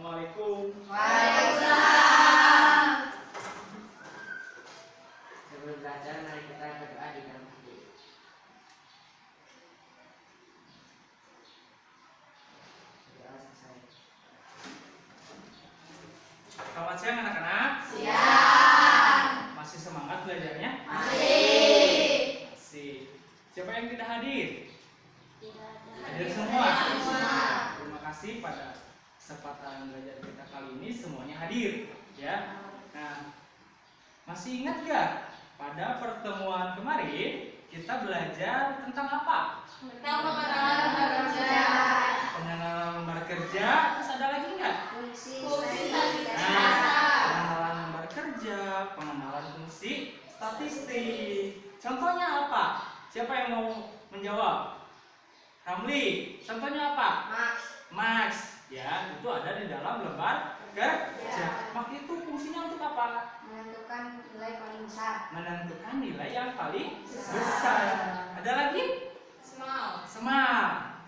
Assalamualaikum. Waalaikumsalam. Sebelum belajar, mari kita berdoa di dalam hati. Doa selesai. Selamat siang anak-anak. Siang. Masih semangat belajarnya? Masih. Masih. Siapa yang tidak hadir? Tidak ada. Hadir semua. Semua. Terima kasih pada kesempatan belajar kita kali ini semuanya hadir, ya. Nah, masih ingat gak pada pertemuan kemarin kita belajar tentang apa? Tentang pengenalan lembar kerja. Pengenalan lembar kerja. Terus ada lagi nggak? Fungsi Nah, pengenalan lembar kerja, pengenalan fungsi statistik. Contohnya apa? Siapa yang mau menjawab? Ramli. Contohnya apa? Max. Ya, itu ada di dalam lembar kerja. Max itu fungsinya untuk apa? Menentukan nilai paling besar. Menentukan nilai yang paling besar. Ada lagi? Semal.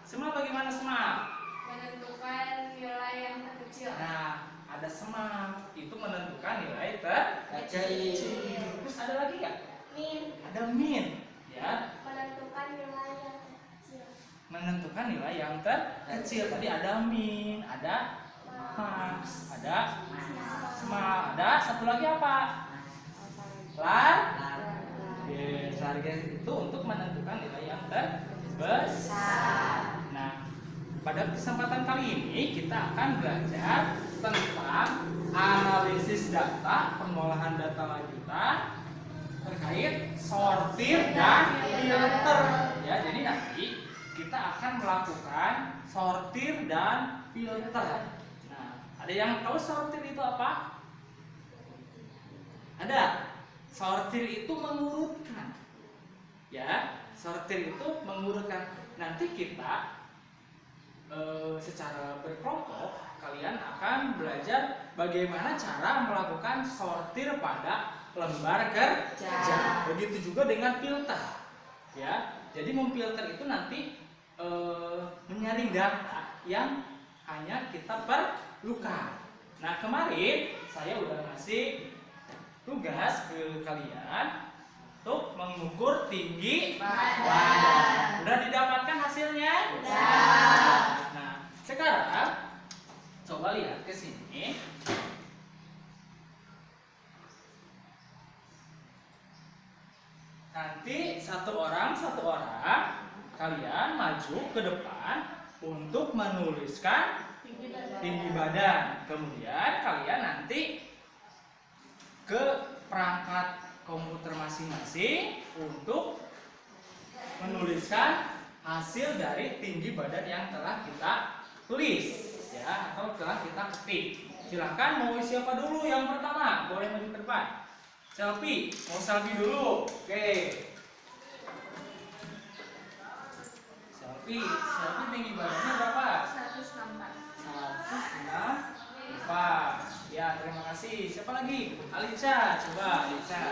Semal bagaimana semal? Menentukan nilai yang terkecil. Nah, ada semal. Itu menentukan nilai terkecil. Terus ada lagi nggak? Ada min. Ya, Menentukan nilai yang terkecil. menentukan nilai yang terkecil. Tadi ada min, ada max, ada semal, ada satu lagi apa? Yes, target itu untuk menentukan nilai yang terbesar. Nah, pada kesempatan kali ini kita akan belajar tentang analisis data, pengolahan data lanjutan terkait sortir dan filter. Ya, jadi nanti kita akan melakukan sortir dan filter. Nah, ada yang tahu sortir itu apa? Ada. Sortir itu mengurutkan. Ya, sortir itu mengurutkan. Nanti kita secara berkelompok kalian akan belajar bagaimana cara melakukan sortir pada lembar kerja. Begitu juga dengan filter. Ya, jadi memfilter itu nanti menyaring data yang hanya kita perlukan. Nah, kemarin saya udah ngasih tugas ke kalian untuk mengukur tinggi badan. Udah didapatkan hasilnya? Udah. Nah, sekarang coba lihat ke sini. Nanti satu orang kalian maju ke depan untuk menuliskan tinggi badan. Kemudian kalian nanti ke perangkat komputer masing-masing untuk menuliskan hasil dari tinggi badan yang telah kita tulis, ya, atau telah kita ketik. Silahkan, mau siapa dulu yang pertama? Boleh maju ke depan. Selfie, mau selfie dulu. Oke. Selfie tinggi badannya berapa? 164. Ya, terima kasih. Siapa lagi? Alicia, coba Alicia.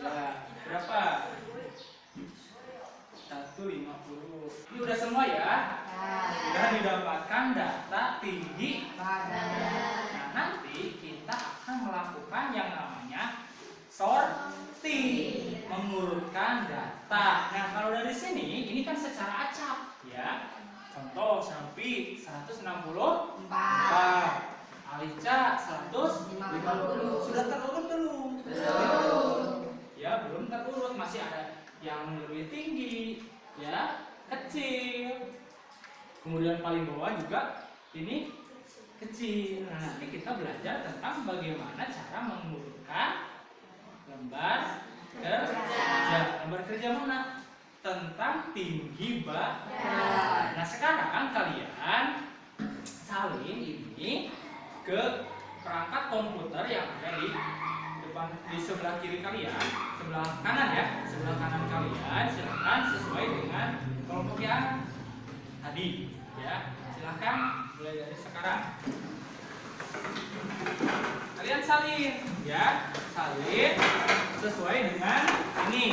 Ya, berapa? 150. Ini udah semua ya? Sudah didapatkan data tinggi badan. Nah, nanti kita akan melakukan yang namanya sortir, mengurutkan data. Nah, kalau dari sini ini kan secara acak, ya. Contoh Sampi 164, Alica 150. Sudah terurut belum? Belum. Ya, belum terurut, masih ada yang lebih tinggi, ya, kecil. Kemudian paling bawah juga ini kecil. Nah, nanti kita belajar tentang bagaimana cara mengurutkan lembar kerja. Lembar kerja mana? Tentang tinggi badan. Nah, sekarang kalian salin ini ke perangkat komputer yang ada di depan, di sebelah kiri kalian, sebelah kanan ya, sebelah kanan kalian. Silakan sesuai dengan kelompok yang tadi, ya. Silakan mulai dari sekarang. Kalian salin, ya, salin sesuai dengan ini.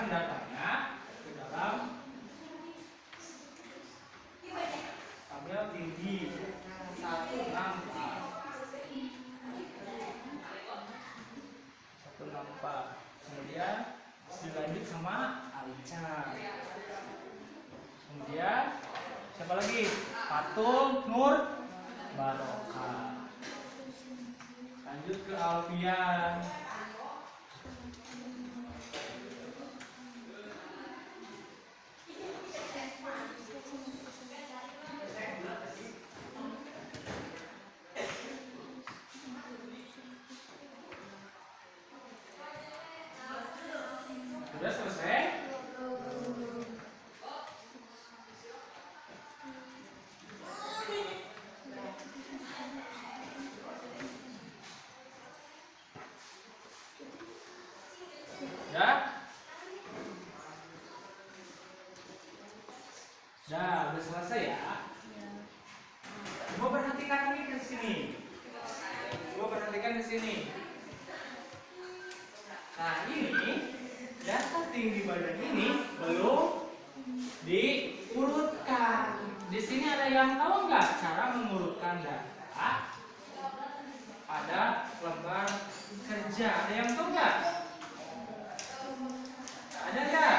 masukkan datanya ke dalam tabel tinggi 164. Kemudian dilanjut sama Alica. Kemudian siapa lagi? Fatul Nur Barokah. Lanjut ke Alfian. Sudah selesai? Ya? Udah selesai ya? Coba perhatikan nih ke sini. Coba perhatikan di sini. Nah, ini data tinggi badan ini belum diurutkan. Di sini ada yang tahu nggak cara mengurutkan data pada lembar kerja? Ada yang tahu nggak? Ada nggak?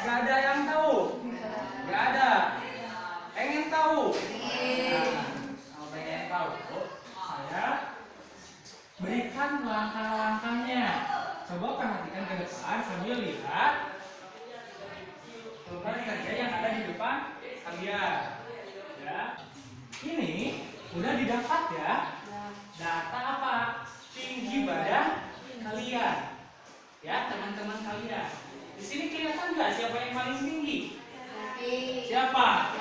Nggak ada yang tahu? Nggak ada. Pengen tahu? Nah, kalau pengen tahu, saya berikan langkah-langkahnya. Coba perhatikan ke depan sambil lihat lembar kerja yang ada di depan kalian. Ya, ini udah didapat ya. Data apa? Tinggi badan kalian. Ya, teman-teman kalian. Di sini kelihatan nggak siapa yang paling tinggi? Siapa?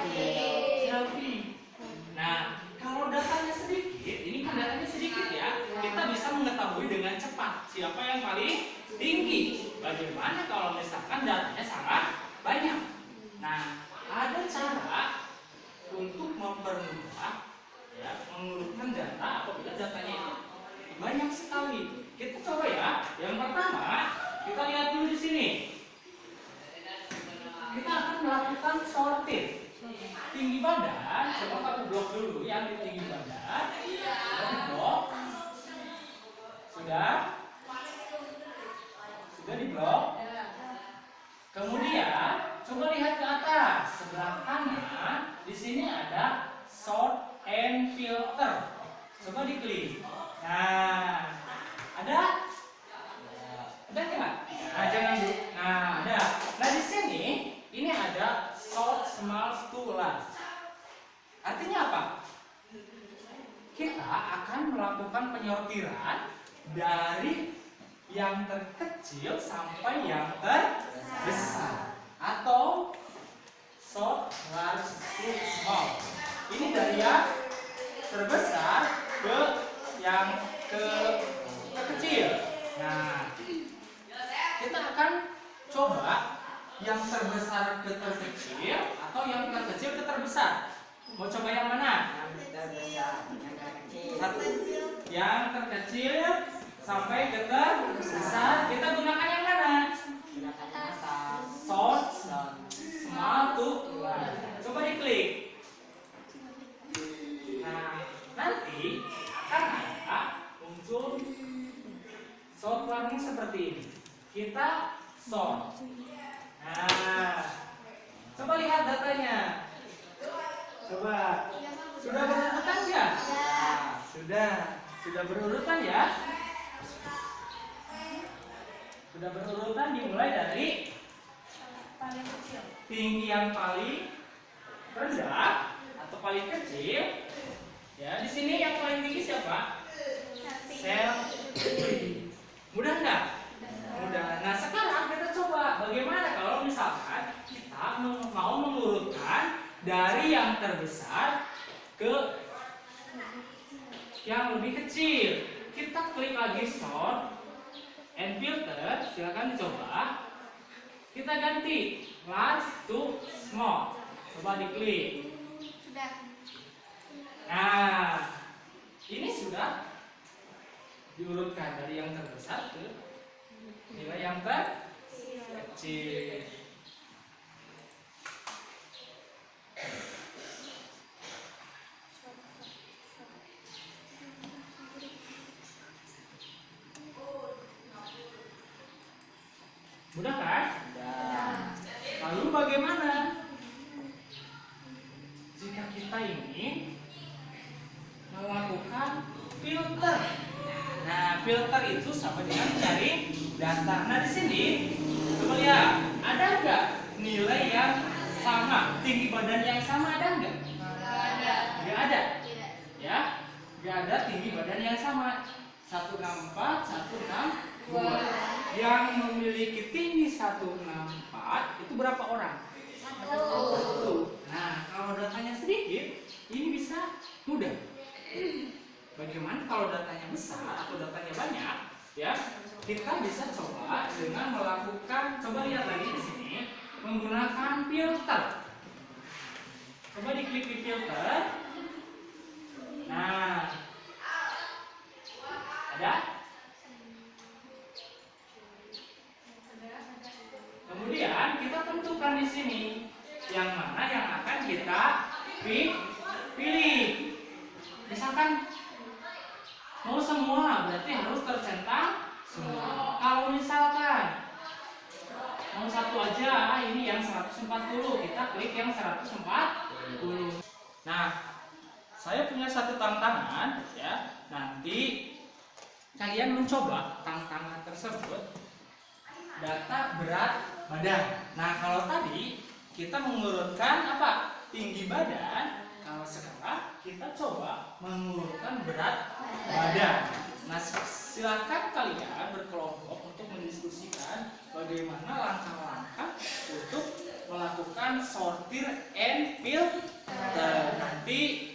Selfie. Nah, kalau datanya sedikit, ini kan datanya sedikit ya, kita bisa mengetahui dengan cepat siapa yang paling tinggi. Bagaimana kalau misalkan datanya sangat banyak? Nah, ada cara untuk mempermudah ya, mengurutkan data apabila datanya itu banyak sekali. Kita coba ya. Yang pertama, kita lihat dulu di sini. Kita akan melakukan sortir. Tinggi badan, coba kamu blok dulu yang di tinggi badan. Sudah diblok? Sudah? Sudah diblok? Kemudian coba lihat ke atas sebelah kanan. Di sini ada sort and filter. Coba diklik. Nah, ada? Ada nggak? Nah, jangan dulu. Nah, ada. Nah, di sini ini ada sort small to large. Artinya apa? Kita akan melakukan penyortiran dari yang terkecil sampai yang terbesar atau sort large to small. Ini dari yang terbesar ke yang kecil. Nah, kita akan coba yang terbesar ke terkecil atau yang terkecil ke terbesar. Mau coba yang mana? Yang terbesar, yang terkecil. Satu. Yang terkecil sampai ke terbesar. Kita gunakan yang mana? Gunakan masa. Sort small to large. Coba diklik. Nah, nanti akan ada muncul software seperti ini. Kita sort. Nah, coba lihat datanya. Coba. Sudah berurutan ya? Sudah berurutan ya? Sudah berurutan dimulai dari Paling kecil. tinggi yang paling rendah atau paling kecil. Ya, di sini yang paling tinggi siapa? Selfie. Mudah nggak? Mudah. Nah, sekarang kita coba bagaimana kalau misalkan kita mau mengurutkan dari yang terbesar ke yang lebih kecil. Kita klik lagi sort and filter. Silakan dicoba. Kita ganti large to small. Coba diklik. Sudah. Nah, ini sudah diurutkan dari yang terbesar ke nilai yang terkecil. Mudah kan? Lalu bagaimana jika kita ingin melakukan filter? Nah, filter itu sama dengan cari data. Nah, di sini coba lihat, ada nggak nilai yang sama, tinggi badan yang sama, ada nggak? Nggak ada. Ya, nggak ada tinggi badan yang sama. 164, 162. Yang memiliki tinggi 164 itu berapa orang? 1. Nah, kalau datanya sedikit, ini bisa mudah. Bagaimana kalau datanya besar atau datanya banyak? Ya, kita bisa coba dengan melakukan, coba lihat lagi di sini, menggunakan filter. Coba diklik di filter. Nah, ada? Kemudian kita tentukan di sini yang mana yang akan kita pilih. Misalkan mau semua, berarti harus tercentang semua. Kalau misalkan mau satu aja, ini yang 140, kita klik yang 140. Nah, saya punya satu tantangan ya. Nanti kalian mencoba tantangan tersebut, data berat badan. Nah, kalau tadi kita mengurutkan apa? Tinggi badan. Kalau sekarang kita coba mengurutkan berat badan. Nah, silakan kalian berkelompok untuk mendiskusikan bagaimana langkah-langkah untuk melakukan sortir and filter. Nanti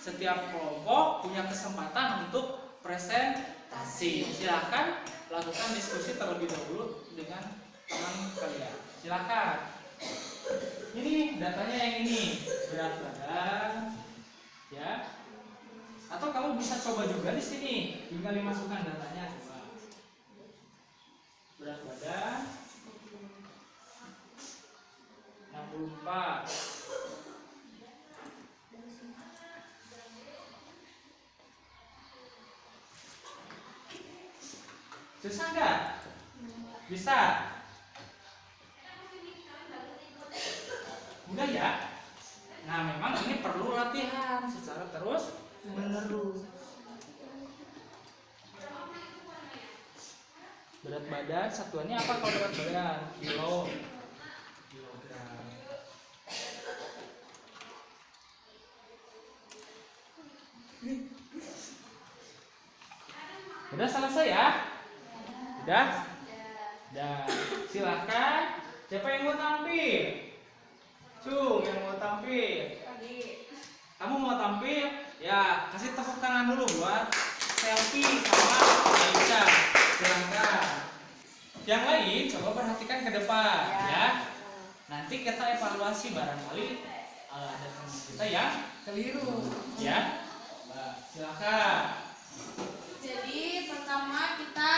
setiap kelompok punya kesempatan untuk presentasi. Silakan lakukan diskusi terlebih dahulu dengan teman kalian. Silakan. Ini datanya yang ini, berat badan, ya. Atau kamu bisa coba juga di sini, tinggal dimasukkan datanya. Coba. Berat badan 64. Susah nggak? Bisa. Mudah ya? Nah, memang ini perlu latihan secara terus menerus. Berat badan satuannya apa kalau berat badan? Kilogram. Udah selesai ya? Udah? Dan silahkan. Siapa yang mau tampil? Cung, yang mau tampil. Kamu mau tampil? Ya, kasih tepuk tangan dulu buat selfie sama Aisyah. Silahkan. Yang lain coba perhatikan ke depan ya. Nanti kita evaluasi, barangkali ada teman kita yang keliru ya. Silahkan. Jadi pertama kita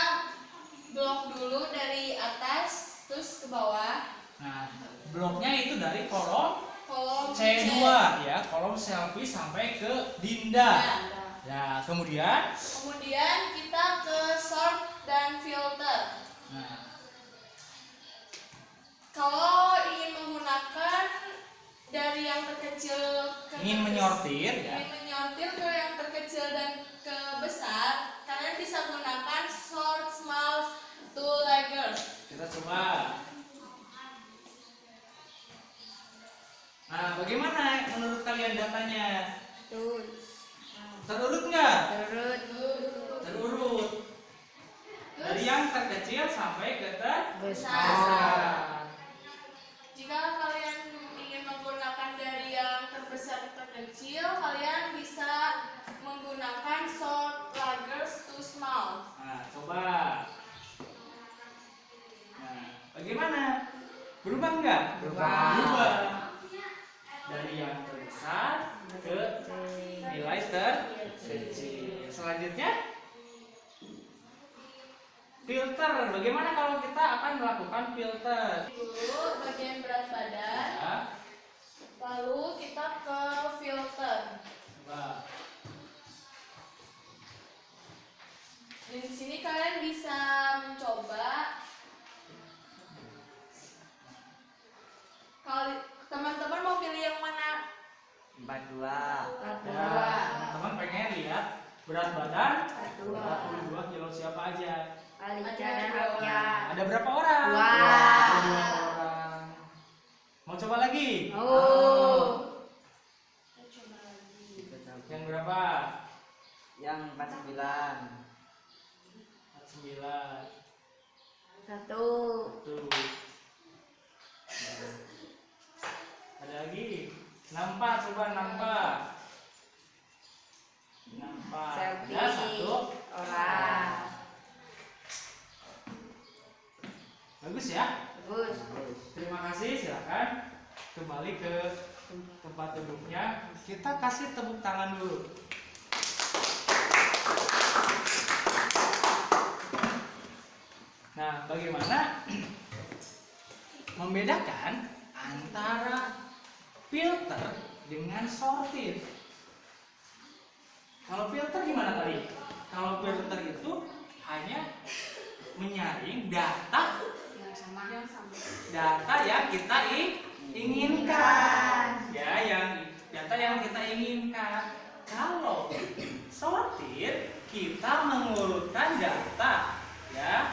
blok dulu dari atas terus ke bawah. Nah, bloknya itu dari kolom Kolom C2 ya, kolom selfie sampai ke Dinda. Ya, kemudian kita ke sort dan filter. nah, Kalau ingin menggunakan dari yang terkecil ke ingin menyortir ya. ingin menyortir ke yang terkecil dan ke besar, kalian bisa gunakan sort small to largest. Kita coba. Nah, bagaimana menurut kalian datanya? Terurut nggak? Terurut. Dari yang terkecil sampai ke terbesar. Jika kalian ingin menggunakan dari yang terbesar ke terkecil, kalian bisa menggunakan sort largest to small. Nah, coba. Nah, bagaimana? Berubah nggak? Berubah. Dari yang terbesar ke nilai terkecil. Selanjutnya Filter. Bagaimana kalau kita akan melakukan filter? Dulu bagian berat badan, Ya. lalu kita ke filter. Coba. Di sini kalian bisa mencoba. Kalau teman-teman mau pilih yang mana? 42. Ya, teman-teman pengen lihat berat badan 42 kilo siapa aja? Alika dan Alkia. Ada berapa orang? Dua. Ada 2 orang. Mau coba lagi? Yang berapa? Yang 49. 49. Satu. Tuh. Ada lagi? Nampak, coba nampak. Nampak. Selfie. Ada 1 Orang. Bagus ya? Bagus. Terima kasih, silakan kembali ke tempat duduknya. Kita kasih tepuk tangan dulu. Nah, bagaimana membedakan antara filter dengan sortir? Kalau filter gimana tadi? Kalau filter itu hanya menyaring data yang kita inginkan, ya, yang data yang kita inginkan. Kalau sortir kita mengurutkan data, ya,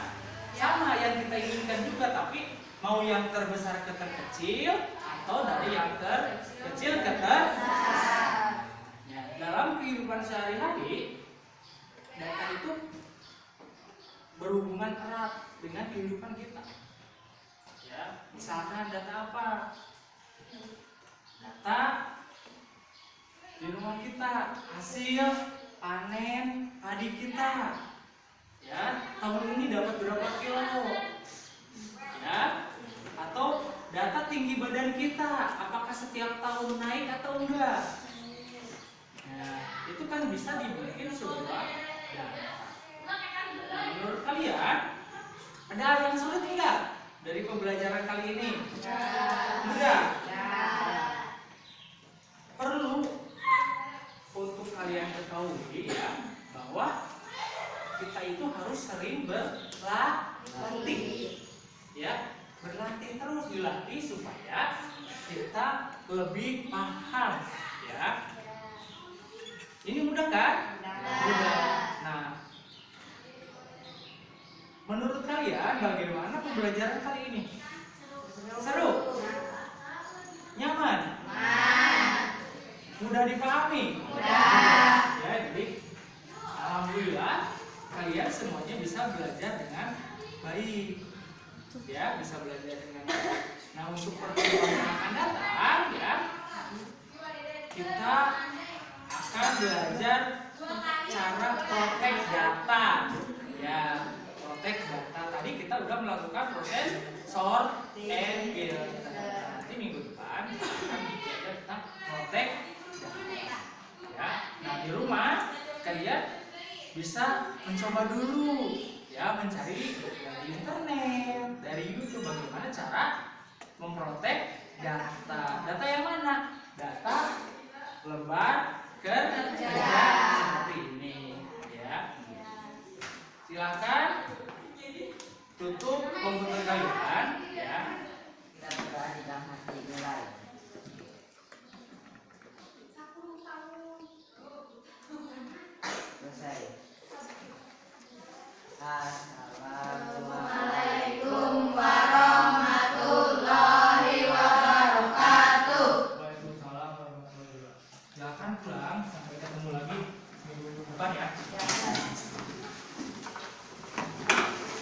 sama yang kita inginkan juga, tapi mau yang terbesar ke terkecil atau dari yang terkecil ke terbesar. Ya, dalam kehidupan sehari-hari data itu berhubungan erat dengan kehidupan kita. Ya, misalkan data apa? Data di rumah kita, hasil panen padi kita. Ya, tahun ini dapat berapa kilo? Ya, atau data tinggi badan kita, apakah setiap tahun naik atau enggak? Nah, itu kan bisa dibikin sebuah data. Nah, menurut kalian ada hal yang sulit enggak dari pembelajaran kali ini? Enggak. Perlu untuk kalian ketahui, ya, bahwa kita itu harus sering berlatih, ya, berlatih terus, dilatih supaya kita lebih paham, ya. Ini mudah kan? Mudah. Nah, menurut kalian bagaimana pembelajaran kali ini? Seru? Nyaman? Mudah dipahami? Ya, jadi alhamdulillah kalian semuanya bisa belajar dengan baik, ya, bisa belajar dengan baik. Nah, untuk pertemuan yang akan datang, ya, kita akan belajar cara protect data, ya, protect data. Tadi kita udah melakukan proses sort and filter. Nanti minggu depan kita akan belajar tentang protect data, ya. Nah, di rumah kalian bisa mencoba dulu, ya, mencari dari internet, dari YouTube, bagaimana cara memprotek data. Data yang mana? Data lembar kerja seperti ini, ya. Silakan tutup komputer kalian, ya. Kita berdoa di dalam hati mulai. Selesai.